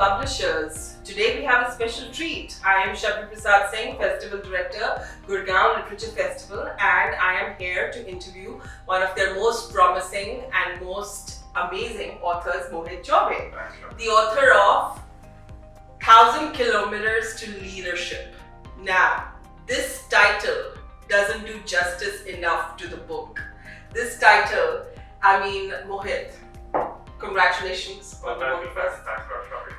publishers. Today we have a special treat. I am Shabri Prasad Singh, Festival Director, Gurgaon Literature Festival, and I am here to interview one of their most promising and most amazing authors, Mohit Chobey, the author of 1,000 Kilometers to Leadership. Now, this title doesn't do justice enough to the book. This title, Mohit, congratulations on the book first. Thanks for sharing.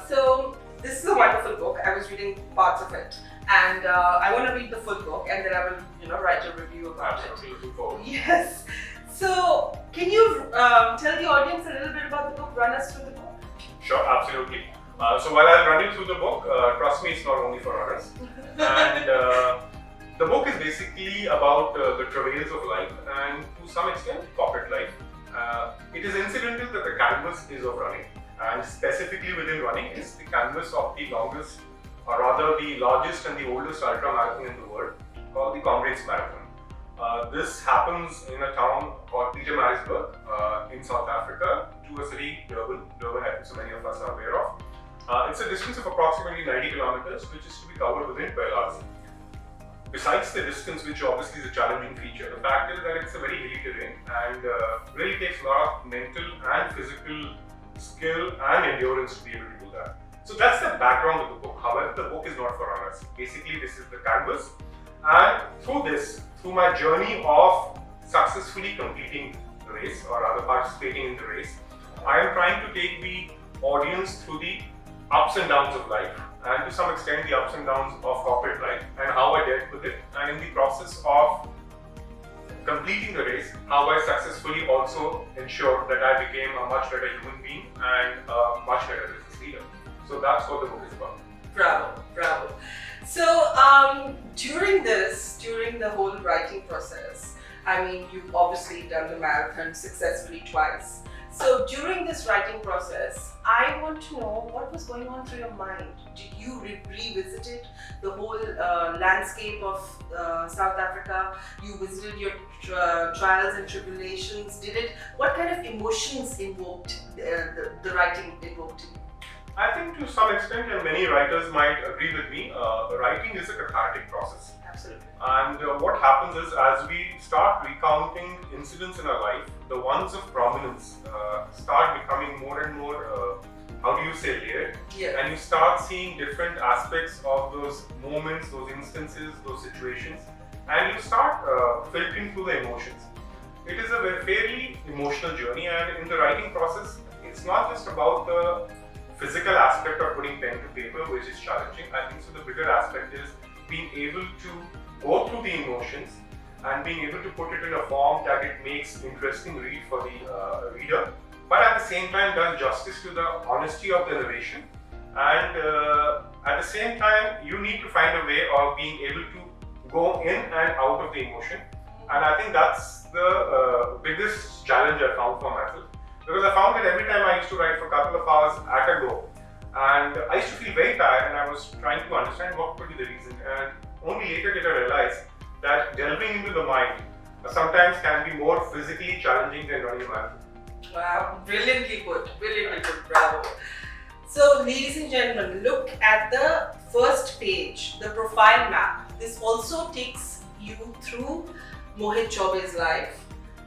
So this is a wonderful book. I was reading parts of it, and I want to read the full book, and then I will, write a review about it. Absolutely looking forward. Yes. So can you tell the audience a little bit about the book? Run us through the book. Sure, absolutely. So while I'm running through the book, trust me, it's not only for us. And the book is basically about the travails of life and to some extent corporate life. It is incidental that the canvas is of running, and specifically within running is the canvas of the longest, or rather the largest and the oldest ultra marathon in the world, called the Comrades Marathon. This happens in a town called Pietermaritzburg in South Africa, to a city, Durban, I think so many of us are aware of. It's a distance of approximately 90 kilometers, which is to be covered within 12 hours. Besides the distance, which obviously is a challenging feature, the fact is that it's a very hilly terrain and really takes a lot of mental and physical skill and endurance to be able to do that. So that's the background of the book. However, the book is not for runners. Basically, this is the canvas, and through my journey of successfully completing the race, or rather participating in the race, I am trying to take the audience through the ups and downs of life, and to some extent the ups and downs of corporate life, and how I dealt with it, and in the process of completing the race, how I successfully also ensured that I became a much better human being and a much better business leader. So that's what the book is about. Bravo. So during the whole writing process, you've obviously done the marathon successfully twice. So during this writing process, I want to know what was going on through your mind. Did you revisited the whole landscape of South Africa? You visited your trials and tribulations. What kind of emotions invoked the writing invoked in you? I think to some extent, and many writers might agree with me, writing is a cathartic process. Absolutely. And what happens is, as we start recounting incidents in our life, the ones of prominence start becoming more and more, layered. Yeah. And you start seeing different aspects of those moments, those instances, those situations, and you start filtering through the emotions. It is a fairly emotional journey, and in the writing process, it's not just about the physical aspect of putting pen to paper, which is challenging. I think so the bigger aspect is being able to go through the emotions and being able to put it in a form that it makes interesting read for the reader, but at the same time does justice to the honesty of the narration, and at the same time you need to find a way of being able to go in and out of the emotion, and I think that's the biggest challenge I found for myself. Because I found that every time I used to write for a couple of hours at a go, and I used to feel very tired, and I was trying to understand what could be the reason. And only later did I realize that delving into the mind sometimes can be more physically challenging than running a marathon. Wow, brilliantly put, bravo. So, ladies and gentlemen, look at the first page, the profile map. This also takes you through Mohit Chobey's life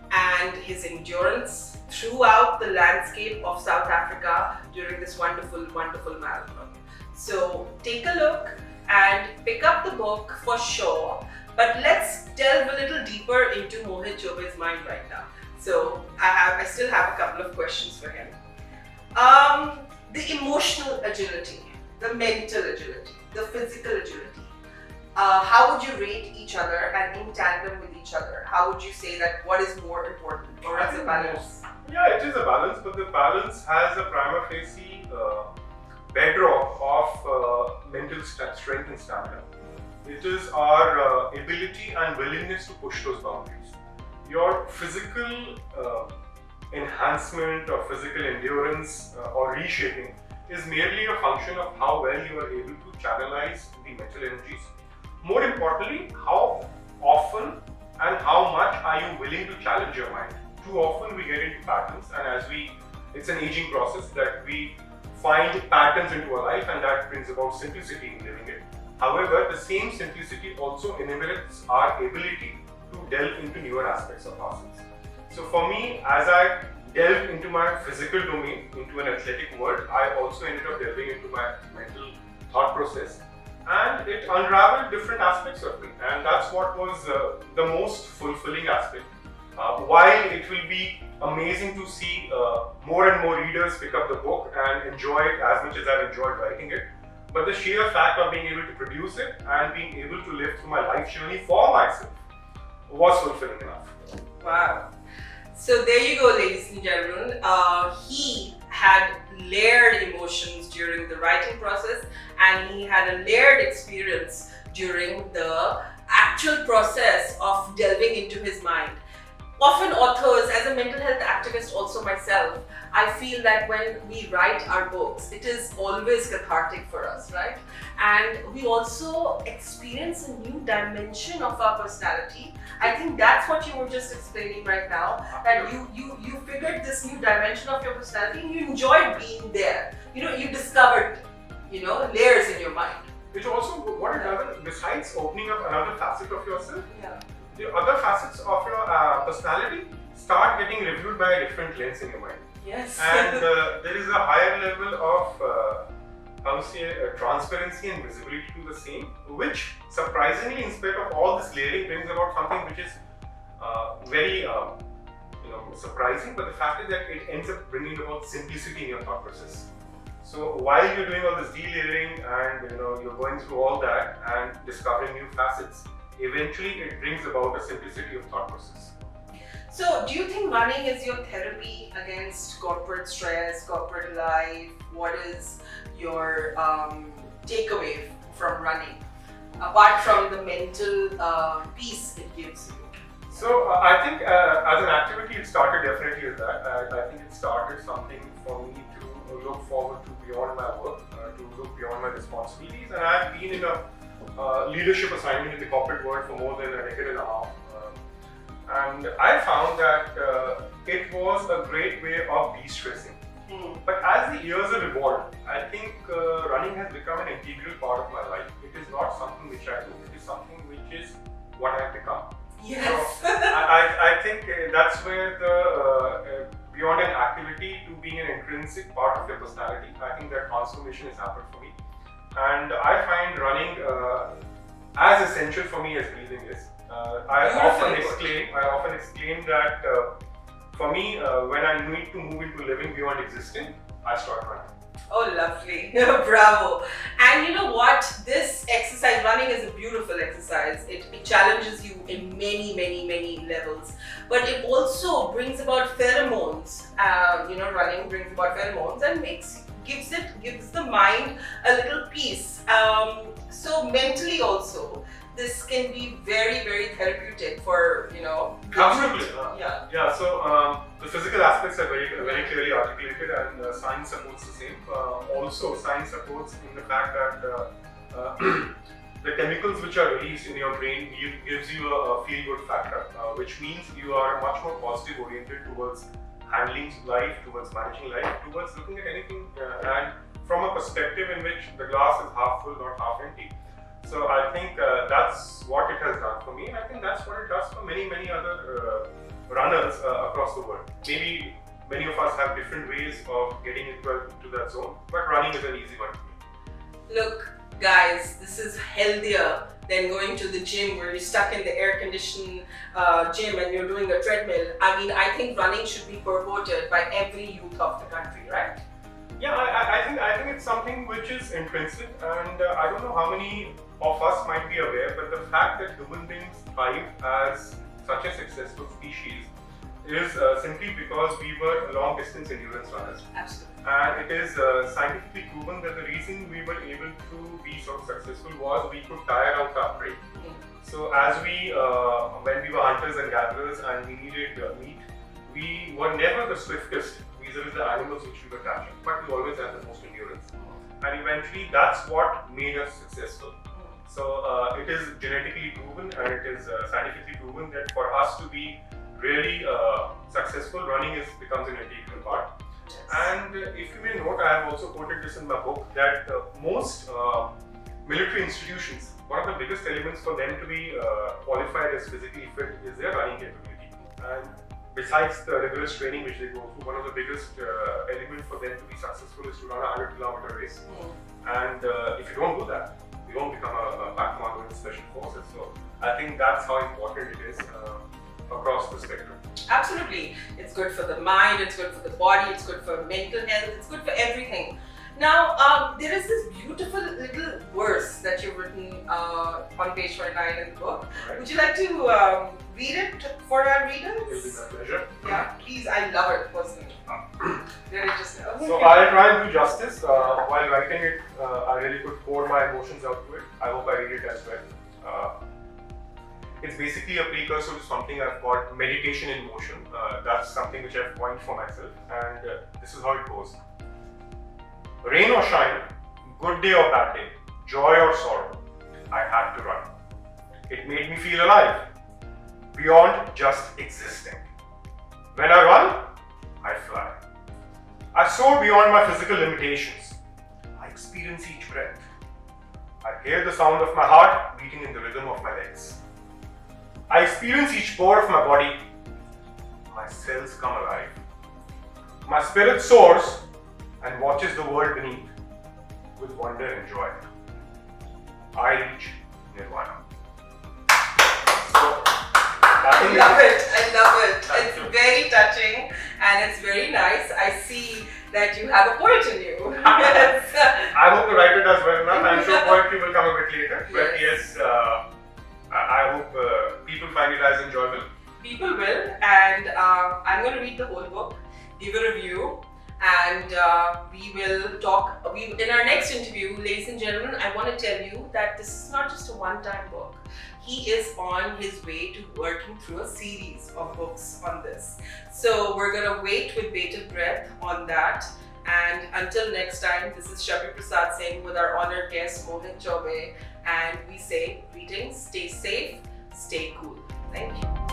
and his endurance throughout the landscape of South Africa during this wonderful marathon. So take a look and pick up the book for sure, but let's delve a little deeper into Mohit Chobey's mind right now. So I still have a couple of questions for him. The emotional agility, the mental agility, the physical agility. How would you rate each other, and in tandem with each other? How would you say that what is more important, or is it a balance? Yeah, it is a balance, but the balance has a prima facie bedrock of mental strength and stamina. It is our ability and willingness to push those boundaries. Your physical enhancement or physical endurance or reshaping is merely a function of how well you are able to channelize the mental energies. More importantly, how often and how much are you willing to challenge your mind? Too often we get into patterns, and it's an aging process that we find patterns into our life, and that brings about simplicity in living it. However, the same simplicity also inhibits our ability to delve into newer aspects of ourselves. So for me, as I delved into my physical domain, into an athletic world, I also ended up delving into my mental thought process, and it unraveled different aspects of me, and that's what was the most fulfilling aspect. While it will be amazing to see more and more readers pick up the book and enjoy it as much as I've enjoyed writing it, but the sheer fact of being able to produce it and being able to live through my life journey for myself was fulfilling enough. Wow. So there you go, ladies and gentlemen. He had layered emotions during the writing process, and he had a layered experience during the actual process of delving into his mind. Often authors, as a mental health activist also myself, I feel that when we write our books, it is always cathartic for us, right? And we also experience a new dimension of our personality. I think that's what you were just explaining right now, that you figured this new dimension of your personality and you enjoyed being there. You know, you discovered, layers in your mind. Which also, what it does, besides opening up another facet of yourself, Yeah. the other facets of your personality start getting reviewed by a different lens in your mind. Yes. And there is a higher level of, transparency and visibility to the same, which surprisingly, in spite of all this layering, brings about something which is very surprising, but the fact is that it ends up bringing about simplicity in your thought process. So while you're doing all this delayering and you're going through all that and discovering new facets, eventually it brings about a simplicity of thought process. So do you think running is your therapy against corporate stress, corporate life? What is your takeaway from running, apart from the mental peace it gives you? So I think as an activity it started definitely with that. I think it started something for me to look forward to beyond my work, to look beyond my responsibilities, and I've been in a leadership assignment in the corporate world for more than a decade and a half. And I found that it was a great way of de-stressing. But as the years have evolved, I think running has become an integral part of my life. It is not something which I do, it is something which is what I've become. Yes. So I think that's where the beyond an activity to being an intrinsic part of your personality, I think that transformation has happened for me. And I find running as essential for me as breathing is. I often exclaim that for me, when I need to move into living beyond existing, I start running. Oh, lovely. Bravo. And you know what? This exercise, running, is a beautiful exercise. It challenges you in many, many, many levels. But it also brings about pheromones. Running brings about pheromones and gives the mind a little peace. So mentally also, this can be very, very therapeutic for, Absolutely. Yeah. So the physical aspects are very, very clearly articulated, and science supports the same. Also, science supports in the fact that the chemicals which are released in your brain gives you a feel-good factor, which means you are much more positive oriented towards handling life, towards managing life, towards looking at anything, and from a perspective in which the glass is half full, not half empty. So I think that's what it has done for me, and I think that's what it does for many, many other runners across the world. Maybe many of us have different ways of getting into that zone, but running is an easy one for me. Look, guys, this is healthier than going to the gym where you're stuck in the air-conditioned gym and you're doing a treadmill. I mean, I think running should be promoted by every youth of the country, right? Yeah, I think it's something which is intrinsic, and I don't know how many of us might be aware, but the fact that human beings thrive as such a successful species is simply because we were long-distance endurance runners. Absolutely. And it is scientifically proven that the reason we were able to be so successful was we could tire out our prey. So as when we were hunters and gatherers and we needed meat, we were never the swiftest vis-a-vis the animals which we were catching, but we always had the most endurance. And eventually that's what made us successful. So it is genetically proven and it is scientifically proven that for us to be really successful, running becomes an integral part. And if you may note, I have also quoted this in my book, that most military institutions, one of the biggest elements for them to be qualified as physically fit is their running capability. And besides the rigorous training which they go through, one of the biggest elements for them to be successful is to run a 100-kilometer race. And if you don't do that, you don't become a pack commander in special forces. So I think that's how important it is across the spectrum. Absolutely. It's good for the mind, it's good for the body, it's good for mental health, it's good for everything. Now, there is this beautiful little verse that you've written on page 29 in the book. Right. Would you like to read it for our readers? It will be my pleasure. Yeah, please. I love it personally. Really just So I'll try and do justice. While writing it, I really could pour my emotions out to it. I hope I read it as well. It's basically a precursor to something I've called meditation in motion. That's something which I've coined for myself, and this is how it goes. Rain or shine, good day or bad day, joy or sorrow, I had to run. It made me feel alive, beyond just existing. When I run, I fly. I soar beyond my physical limitations. I experience each breath. I hear the sound of my heart beating in the rhythm of my legs. I experience each pore of my body. My cells come alive. My spirit soars and watches the world beneath with wonder and joy. I reach nirvana. So, I love it. Thank It's you. very touching and it's very nice. I see that you have a poet in you. I hope the writer does well enough. I'm sure poetry will come a bit later. But Yes. yes, I hope people find it as enjoyable. People will, and I'm going to read the whole book, give a review, and we will talk. In our next interview, ladies and gentlemen, I want to tell you that this is not just a one-time book. He is on his way to working through a series of books on this. So we're going to wait with bated breath on that. And until next time, this is Shabri Prasad Singh with our honored guest Mohit Chobey, and we say greetings, stay safe, stay cool. Thank you.